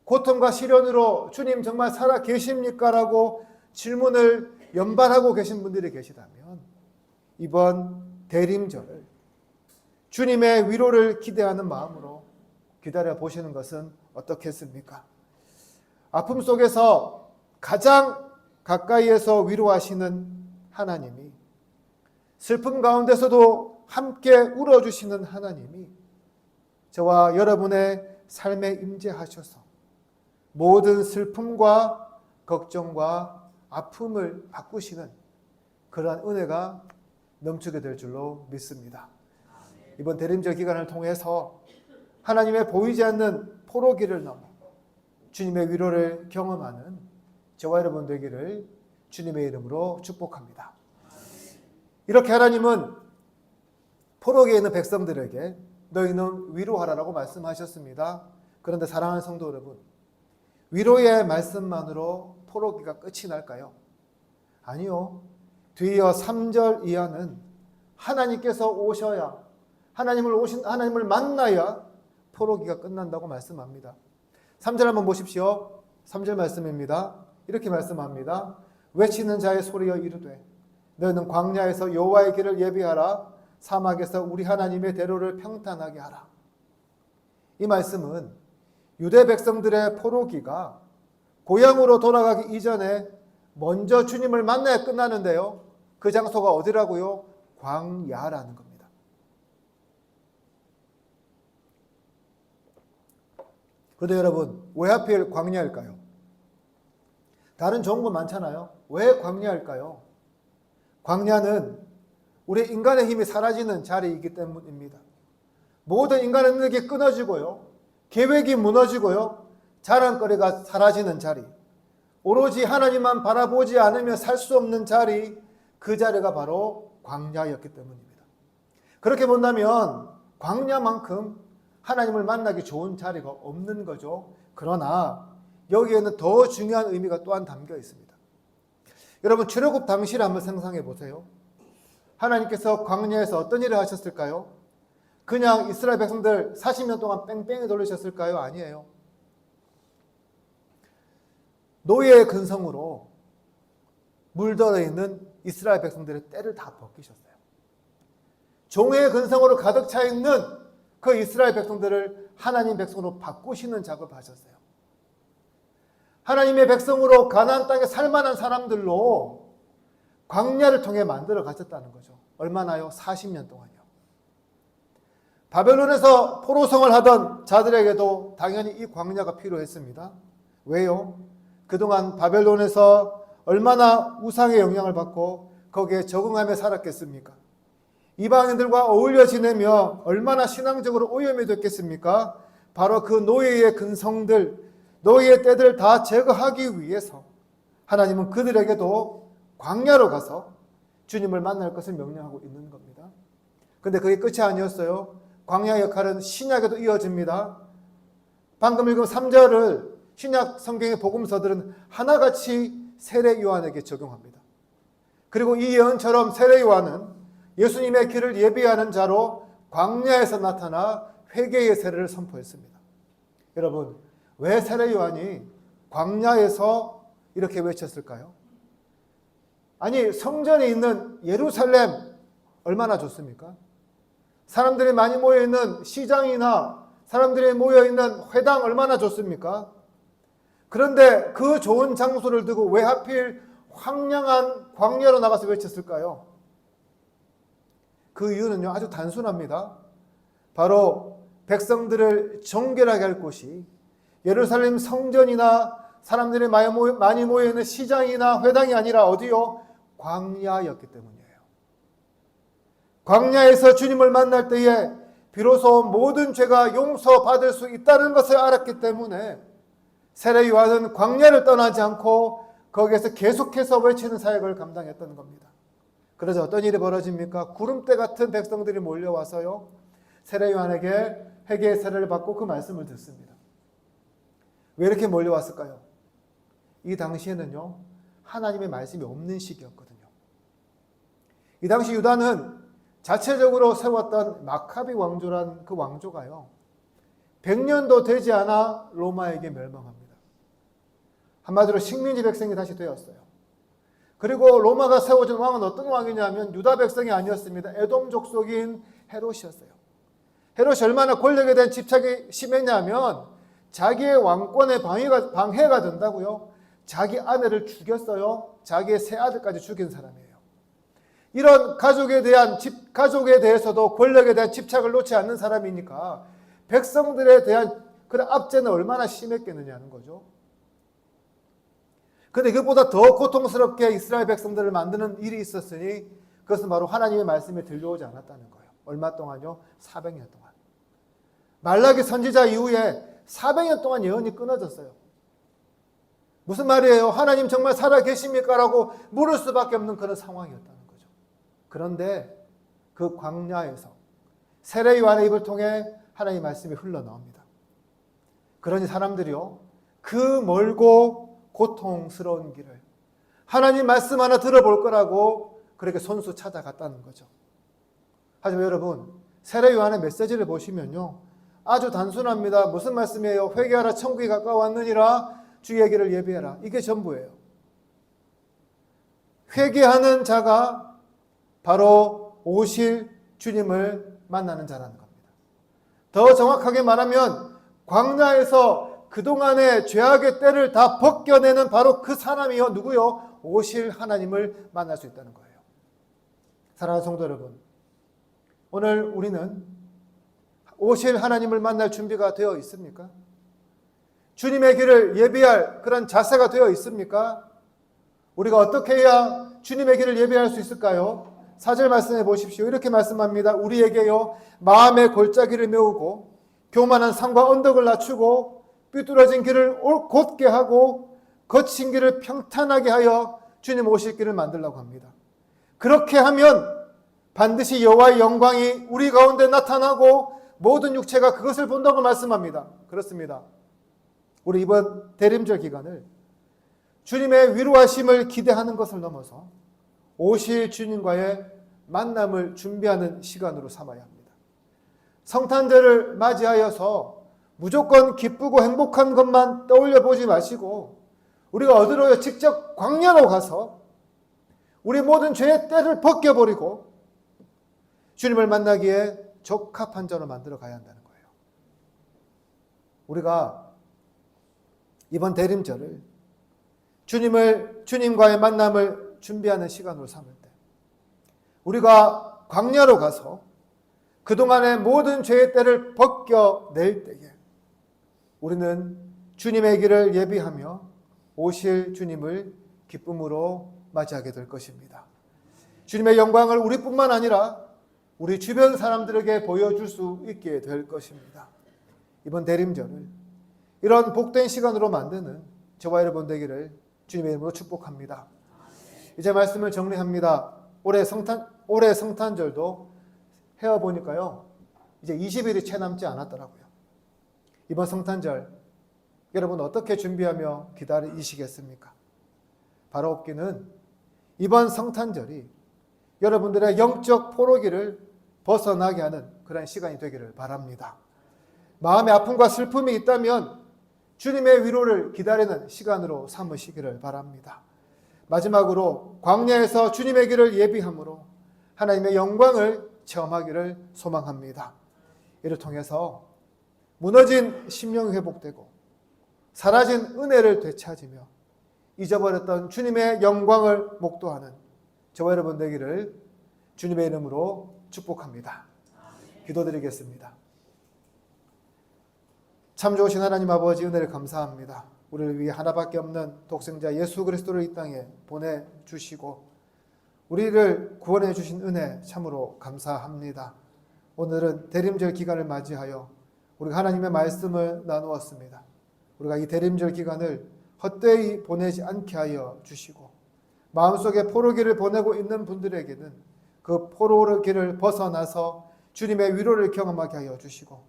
고통과 시련으로 주님 정말 살아 계십니까? 라고 질문을 연발하고 계신 분들이 계시다면 이번 대림절을 주님의 위로를 기대하는 마음으로 기다려 보시는 것은 어떻겠습니까? 아픔 속에서 가장 가까이에서 위로하시는 하나님이, 슬픔 가운데서도 함께 울어주시는 하나님이 저와 여러분의 삶에 임재하셔서 모든 슬픔과 걱정과 아픔을 바꾸시는 그러한 은혜가 넘치게 될 줄로 믿습니다. 이번 대림절 기간을 통해서 하나님의 보이지 않는 포로기를 넘어 주님의 위로를 경험하는 저와 여러분 되기를 주님의 이름으로 축복합니다. 이렇게 하나님은 포로기에 있는 백성들에게 너희는 위로하라라고 말씀하셨습니다. 그런데 사랑하는 성도 여러분, 위로의 말씀만으로 포로기가 끝이 날까요? 아니요. 뒤이어 3절 이하는 하나님께서 오셔야, 하나님을 만나야 포로기가 끝난다고 말씀합니다. 3절 한번 보십시오. 3절 말씀입니다. 이렇게 말씀합니다. 외치는 자의 소리여 이르되 너희는 광야에서 여호와의 길을 예비하라. 사막에서 우리 하나님의 대로를 평탄하게 하라. 이 말씀은 유대 백성들의 포로기가 고향으로 돌아가기 이전에 먼저 주님을 만나야 끝나는데요. 그 장소가 어디라고요? 광야라는 겁니다. 그런데 여러분, 왜 하필 광야일까요? 다른 좋은 거 많잖아요. 왜 광야일까요? 광야는 우리 인간의 힘이 사라지는 자리이기 때문입니다. 모든 인간의 능력이 끊어지고요. 계획이 무너지고요. 자랑거리가 사라지는 자리. 오로지 하나님만 바라보지 않으면 살 수 없는 자리, 그 자리가 바로 광야였기 때문입니다. 그렇게 본다면 광야만큼 하나님을 만나기 좋은 자리가 없는 거죠. 그러나 여기에는 더 중요한 의미가 또한 담겨 있습니다. 여러분, 출애굽 당시를 한번 상상해 보세요. 하나님께서 광야에서 어떤 일을 하셨을까요? 그냥 이스라엘 백성들 40년 동안 뺑뺑이 돌리셨을까요? 아니에요. 노예의 근성으로 물들어 있는 이스라엘 백성들의 때를 다 벗기셨어요. 종의 근성으로 가득 차 있는 그 이스라엘 백성들을 하나님 백성으로 바꾸시는 작업을 하셨어요. 하나님의 백성으로 가나안 땅에 살만한 사람들로 광야를 통해 만들어 가셨다는 거죠. 얼마나요? 40년 동안요. 바벨론에서 포로성을 하던 자들에게도 당연히 이 광야가 필요했습니다. 왜요? 그동안 바벨론에서 얼마나 우상의 영향을 받고 거기에 적응하며 살았겠습니까? 이방인들과 어울려 지내며 얼마나 신앙적으로 오염이 됐겠습니까? 바로 그 노예의 근성들, 노예의 때들을 다 제거하기 위해서 하나님은 그들에게도 광야로 가서 주님을 만날 것을 명령하고 있는 겁니다. 그런데 그게 끝이 아니었어요. 광야 역할은 신약에도 이어집니다. 방금 읽은 3절을 신약 성경의 복음서들은 하나같이 세례 요한에게 적용합니다. 그리고 이 예언처럼 세례 요한은 예수님의 길을 예비하는 자로 광야에서 나타나 회개의 세례를 선포했습니다. 여러분, 왜 세례 요한이 광야에서 이렇게 외쳤을까요? 아니, 성전에 있는 예루살렘 얼마나 좋습니까? 사람들이 많이 모여있는 시장이나 사람들이 모여있는 회당 얼마나 좋습니까? 그런데 그 좋은 장소를 두고 왜 하필 황량한 광야로 나가서 외쳤을까요? 그 이유는요, 아주 단순합니다. 바로 백성들을 정결하게 할 곳이 예루살렘 성전이나 사람들이 많이 모여있는 시장이나 회당이 아니라 어디요? 광야였기 때문이에요. 광야에서 주님을 만날 때에 비로소 모든 죄가 용서받을 수 있다는 것을 알았기 때문에 세례 요한은 광야를 떠나지 않고 거기에서 계속해서 외치는 사역을 감당했던 겁니다. 그래서 어떤 일이 벌어집니까? 구름대 같은 백성들이 몰려와서요, 세례 요한에게 회개의 세례를 받고 그 말씀을 듣습니다. 왜 이렇게 몰려왔을까요? 이 당시에는요, 하나님의 말씀이 없는 시기였거든요. 이 당시 유다는 자체적으로 세웠던 마카비 왕조란 그 왕조가요, 100년도 되지 않아 로마에게 멸망합니다. 한마디로 식민지 백성이 다시 되었어요. 그리고 로마가 세워진 왕은 어떤 왕이냐면 유다 백성이 아니었습니다. 에돔 족속인 헤롯이었어요. 헤롯이 얼마나 권력에 대한 집착이 심했냐면 자기의 왕권에 방해가 된다고요, 자기 아내를 죽였어요. 자기의 세 아들까지 죽인 사람이에요. 이런 가족에 대해서도 권력에 대한 집착을 놓지 않는 사람이니까 백성들에 대한 그래 압제는 얼마나 심했겠느냐는 거죠. 그런데 그것보다 더 고통스럽게 이스라엘 백성들을 만드는 일이 있었으니 그것은 바로 하나님의 말씀이 들려오지 않았다는 거예요. 얼마 동안요? 400년 동안. 말라기 선지자 이후에 400년 동안 예언이 끊어졌어요. 무슨 말이에요? 하나님 정말 살아 계십니까? 라고 물을 수밖에 없는 그런 상황이었다는 거죠. 그런데 그 광야에서 세례 요한의 입을 통해 하나님의 말씀이 흘러나옵니다. 그러니 사람들이요, 그 멀고 고통스러운 길을 하나님 말씀 하나 들어볼 거라고 그렇게 손수 찾아갔다는 거죠. 하지만 여러분, 세례 요한의 메시지를 보시면요, 아주 단순합니다. 무슨 말씀이에요? 회개하라, 천국이 가까웠느니라, 주의 길을 예비해라. 이게 전부예요. 회개하는 자가 바로 오실 주님을 만나는 자라는 겁니다. 더 정확하게 말하면 광야에서 그동안의 죄악의 때를 다 벗겨내는 바로 그 사람이요. 누구요? 오실 하나님을 만날 수 있다는 거예요. 사랑하는 성도 여러분, 오늘 우리는 오실 하나님을 만날 준비가 되어 있습니까? 주님의 길을 예비할 그런 자세가 되어 있습니까? 우리가 어떻게 해야 주님의 길을 예비할 수 있을까요? 4절 말씀해 보십시오. 이렇게 말씀합니다. 우리에게요, 마음의 골짜기를 메우고 교만한 산과 언덕을 낮추고 삐뚤어진 길을 곧게 하고 거친 길을 평탄하게 하여 주님 오실 길을 만들라고 합니다. 그렇게 하면 반드시 여호와의 영광이 우리 가운데 나타나고 모든 육체가 그것을 본다고 말씀합니다. 그렇습니다. 우리 이번 대림절 기간을 주님의 위로하심을 기대하는 것을 넘어서 오실 주님과의 만남을 준비하는 시간으로 삼아야 합니다. 성탄절을 맞이하여서 무조건 기쁘고 행복한 것만 떠올려 보지 마시고 우리가 어디로요? 직접 광야로 가서 우리 모든 죄의 때를 벗겨버리고 주님을 만나기에 적합한 자로 만들어 가야 한다는 거예요. 우리가 이번 대림절을 주님과의 만남을 준비하는 시간으로 삼을 때 우리가 광야로 가서 그동안의 모든 죄의 때를 벗겨낼 때에 우리는 주님의 길을 예비하며 오실 주님을 기쁨으로 맞이하게 될 것입니다. 주님의 영광을 우리뿐만 아니라 우리 주변 사람들에게 보여줄 수 있게 될 것입니다. 이번 대림절을 이런 복된 시간으로 만드는 저와 여러분 되기를 주님의 이름으로 축복합니다. 이제 말씀을 정리합니다. 올해 성탄절도 헤어보니까요, 이제 20일이 채 남지 않았더라고요. 이번 성탄절 여러분 어떻게 준비하며 기다리시겠습니까? 바로 없기는 이번 성탄절이 여러분들의 영적 포로기를 벗어나게 하는 그런 시간이 되기를 바랍니다. 마음의 아픔과 슬픔이 있다면 주님의 위로를 기다리는 시간으로 삼으시기를 바랍니다. 마지막으로 광야에서 주님의 길을 예비함으로 하나님의 영광을 체험하기를 소망합니다. 이를 통해서 무너진 심령이 회복되고 사라진 은혜를 되찾으며 잊어버렸던 주님의 영광을 목도하는 저와 여러분 되기를 주님의 이름으로 축복합니다. 기도드리겠습니다. 참 좋으신 하나님 아버지, 은혜를 감사합니다. 우리를 위해 하나밖에 없는 독생자 예수 그리스도를 이 땅에 보내주시고 우리를 구원해 주신 은혜 참으로 감사합니다. 오늘은 대림절 기간을 맞이하여 우리가 하나님의 말씀을 나누었습니다. 우리가 이 대림절 기간을 헛되이 보내지 않게 하여 주시고 마음속에 포로기를 보내고 있는 분들에게는 그 포로기를 벗어나서 주님의 위로를 경험하게 하여 주시고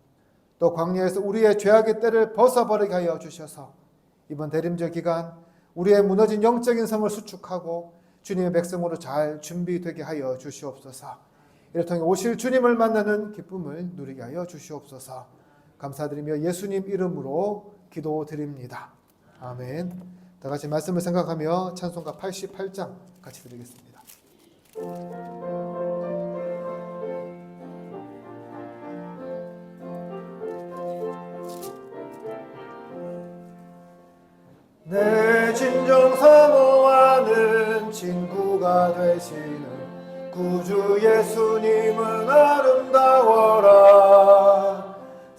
또 광야에서 우리의 죄악의 때를 벗어버리게 하여 주셔서 이번 대림절 기간 우리의 무너진 영적인 성을 수축하고 주님의 백성으로 잘 준비되게 하여 주시옵소서. 이를 통해 오실 주님을 만나는 기쁨을 누리게 하여 주시옵소서. 감사드리며 예수님 이름으로 기도드립니다. 아멘. 다 같이 말씀을 생각하며 찬송가 88장 같이 드리겠습니다. 내 진정 사모하는 친구가 되시는 구주 예수님은 아름다워라.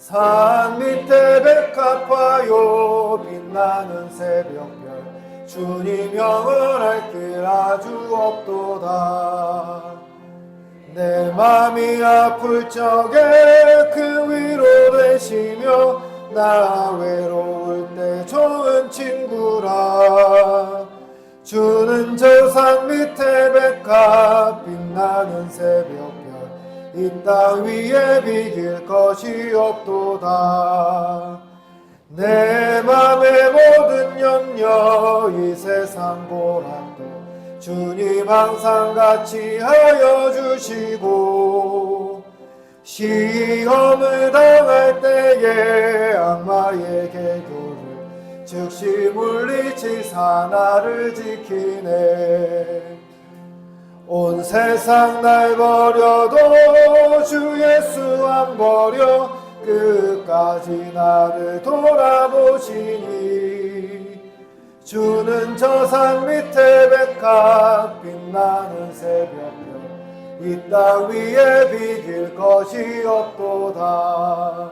산 밑에 백합화요 빛나는 새벽별 주님 영원할 길 아주 없도다. 내 맘이 아플 적에 그 위로 되시며 나 외로울 때 좋은 친구라. 주는 저 산 밑에 백합 빛나는 새벽별 이 땅 위에 비길 것이 없도다. 내 맘의 모든 염려 이 세상 고난도 주님 항상 같이 하여 주시고 시험을 당할 때에 악마의 개교를 즉시 물리치사 나를 지키네. 온 세상 날 버려도 주 예수 안 버려 끝까지 나를 돌아보시니 주는 저 산 밑에 백합 빛나는 새벽별 이 땅 위에 비길 것이 없도다.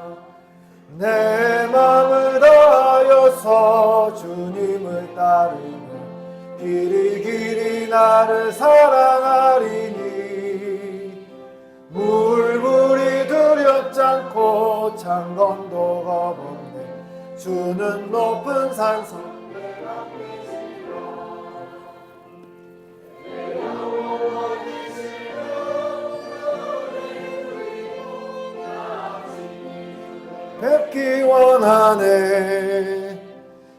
내 맘을 다하여서 주님을 따르며 길이 길이 나를 사랑하리니 물불이 두렵지 않고 창건도 겁없네. 주는 높은 산성 뵙기 원하네.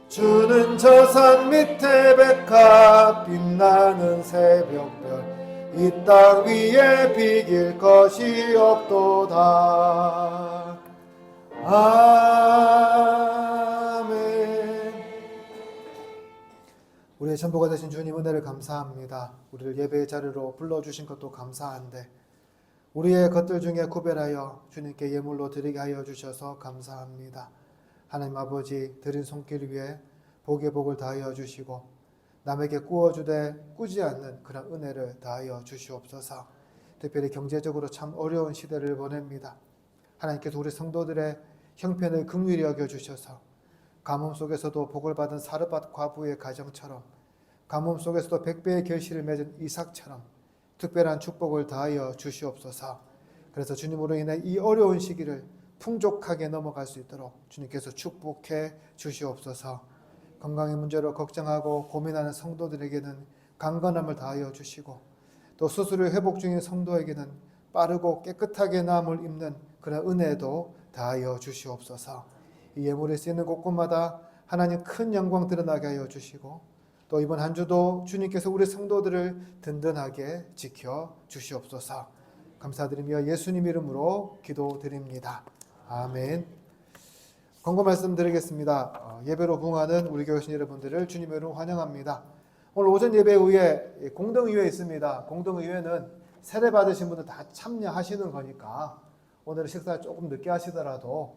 주는 저 산 밑에 백합 빛나는 새벽별 이 땅 위에 비길 것이 없도다. 아멘. 우리의 전부가 되신 주님 은혜를 감사합니다. 우리를 예배의 자리로 불러주신 것도 감사한데 우리의 것들 중에 구별하여 주님께 예물로 드리게 하여 주셔서 감사합니다. 하나님 아버지 드린 손길 위에 복의 복을 다하여 주시고 남에게 꾸어주되 꾸지 않는 그런 은혜를 다하여 주시옵소서. 특별히 경제적으로 참 어려운 시대를 보냅니다. 하나님께서 우리 성도들의 형편을 긍휼히 여겨주셔서 가뭄 속에서도 복을 받은 사르밧 과부의 가정처럼 가뭄 속에서도 백배의 결실을 맺은 이삭처럼 특별한 축복을 다하여 주시옵소서. 그래서 주님으로 인해 이 어려운 시기를 풍족하게 넘어갈 수 있도록 주님께서 축복해 주시옵소서. 건강의 문제로 걱정하고 고민하는 성도들에게는 강건함을 다하여 주시고 또 수술을 회복 중인 성도에게는 빠르고 깨끗하게 나음을 입는 그런 은혜도 다하여 주시옵소서. 이 예물이 쓰이는 곳곳마다 하나님 큰 영광 드러나게 하여 주시고 또 이번 한 주도 주님께서 우리 성도들을 든든하게 지켜 주시옵소서. 감사드리며 예수님 이름으로 기도드립니다. 아멘. 권고 말씀드리겠습니다. 예배로 부응하는 우리 교회 신 여러분들을 주님의 이름으로 환영합니다. 오늘 오전 예배 후에 공동의회 있습니다. 공동의회는 세례 받으신 분들 다 참여하시는 거니까 오늘 식사 조금 늦게 하시더라도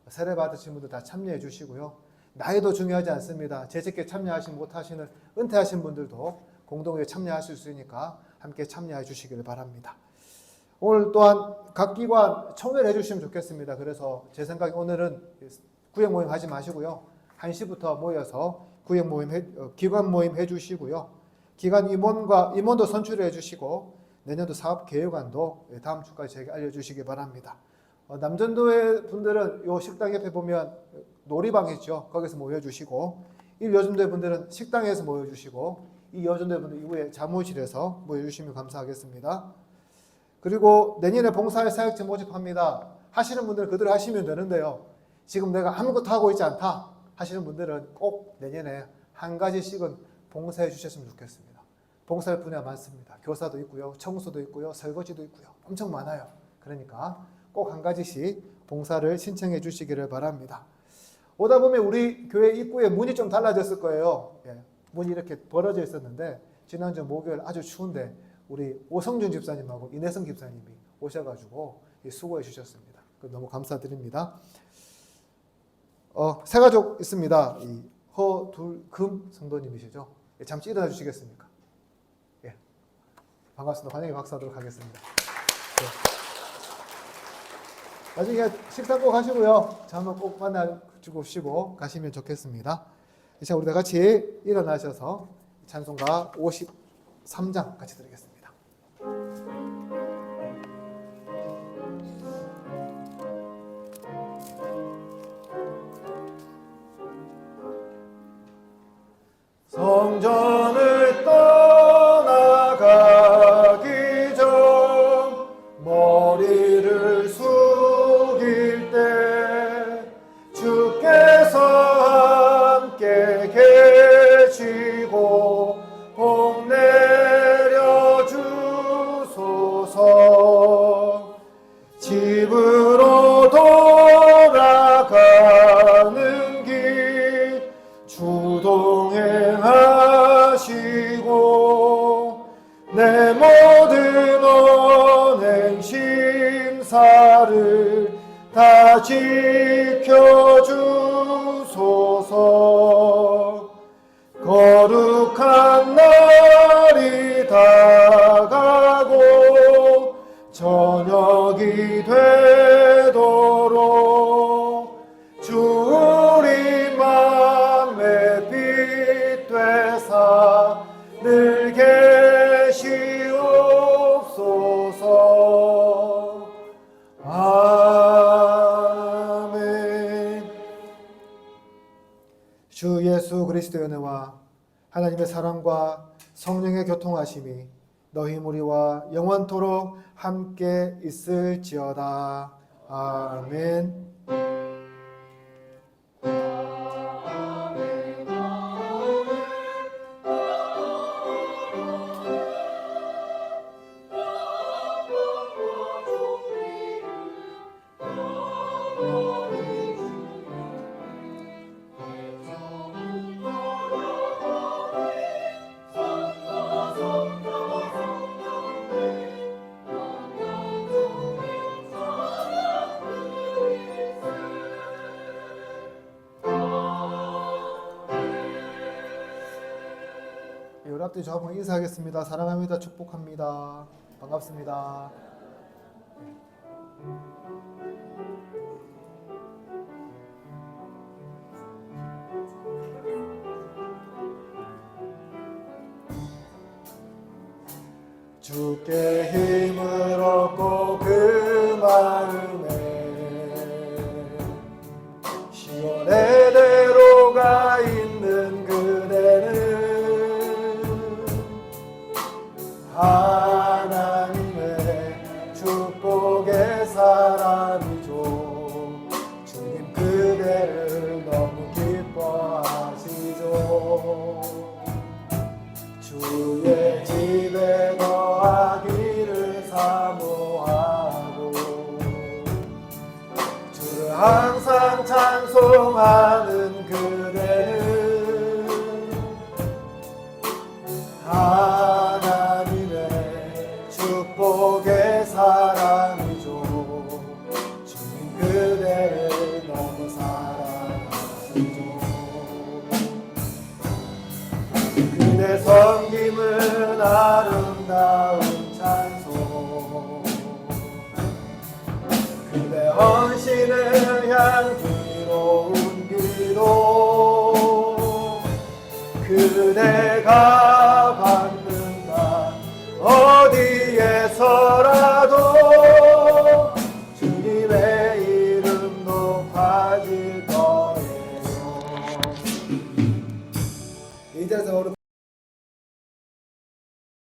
세례 받으신 분들 다 참여해 주시고요. 나이도 중요하지 않습니다. 재직에 참여하시 못하시는 은퇴하신 분들도 공동회에 참여하실 수 있으니까 함께 참여해 주시기를 바랍니다. 오늘 또한 각 기관 청회를 해주시면 좋겠습니다. 그래서 제 생각에 오늘은 구역 모임 하지 마시고요. 1시부터 모여서 구역 모임, 기관 모임 해주시고요. 기관 임원도 선출해 주시고 내년도 사업 계획안도 다음 주까지 저에게 알려주시기 바랍니다. 남전도회 분들은 요 식당 옆에 보면 놀이방 있죠. 거기서 모여주시고 1여전도회 분들은 식당에서 모여주시고 이 여전도회 분들 이후에 사무실에서 모여주시면 감사하겠습니다. 그리고 내년에 봉사할 사역자 모집합니다. 하시는 분들은 그대로 하시면 되는데요. 지금 내가 아무것도 하고 있지 않다 하시는 분들은 꼭 내년에 한 가지씩은 봉사해 주셨으면 좋겠습니다. 봉사할 분야 많습니다. 교사도 있고요. 청소도 있고요. 설거지도 있고요. 엄청 많아요. 그러니까 꼭 한 가지씩 봉사를 신청해 주시기를 바랍니다. 오다 보면 우리 교회 입구에 문이 좀 달라졌을 거예요. 문이 이렇게 벌어져 있었는데 지난주 목요일 아주 추운데 우리 오성준 집사님하고 이내성 집사님이 오셔가지고 수고해 주셨습니다. 너무 감사드립니다. 새 가족 있습니다. 이 허둘금 성도님이시죠? 잠시 일어나 주시겠습니까? 예, 반갑습니다. 환영의 박수하도록 하겠습니다. 네. 나중에 식사 꼭 하시고요. 저 한번 꼭 만나주고 쉬고 가시면 좋겠습니다. 자, 우리 다 같이 일어나셔서 찬송가 53장 같이 드리겠습니다. 성전을 떠나가기 전 머리를 숙일 때 주께서 함께 계시고 복 내려 주소서. 집으로 돌아가는 길 주동행하시고 내 모든 언행 심사를 다 지켜주소서. 거룩한 날이 다가고 저녁이 되도록 주 우리 맘에 빛 되사 늘 계시옵소서. 아멘. 주 예수 그리스도의 은혜와 하나님의 사랑과 성령의 교통하심이 너희 무리와 영원토록 함께 있을지어다. 아멘. 연합대 저 한번 인사하겠습니다. 사랑합니다. 축복합니다. 반갑습니다. 주께 힘을 얻고 그 마음에 시온의 대로가 있는 그대는 하나님의 축복의 사람이죠. 주님 그대를 너무 기뻐하시죠. 주의 집에 거하기를 사모하고 주를 항상 찬송하는 그대는 하나님의 축복의 사람이죠. 주님 그대를 너무 사랑하시죠. 그대 섬김은 아름다운 찬송, 그대 헌신은 향기로운 기도, 그대가 받는 날 어디에서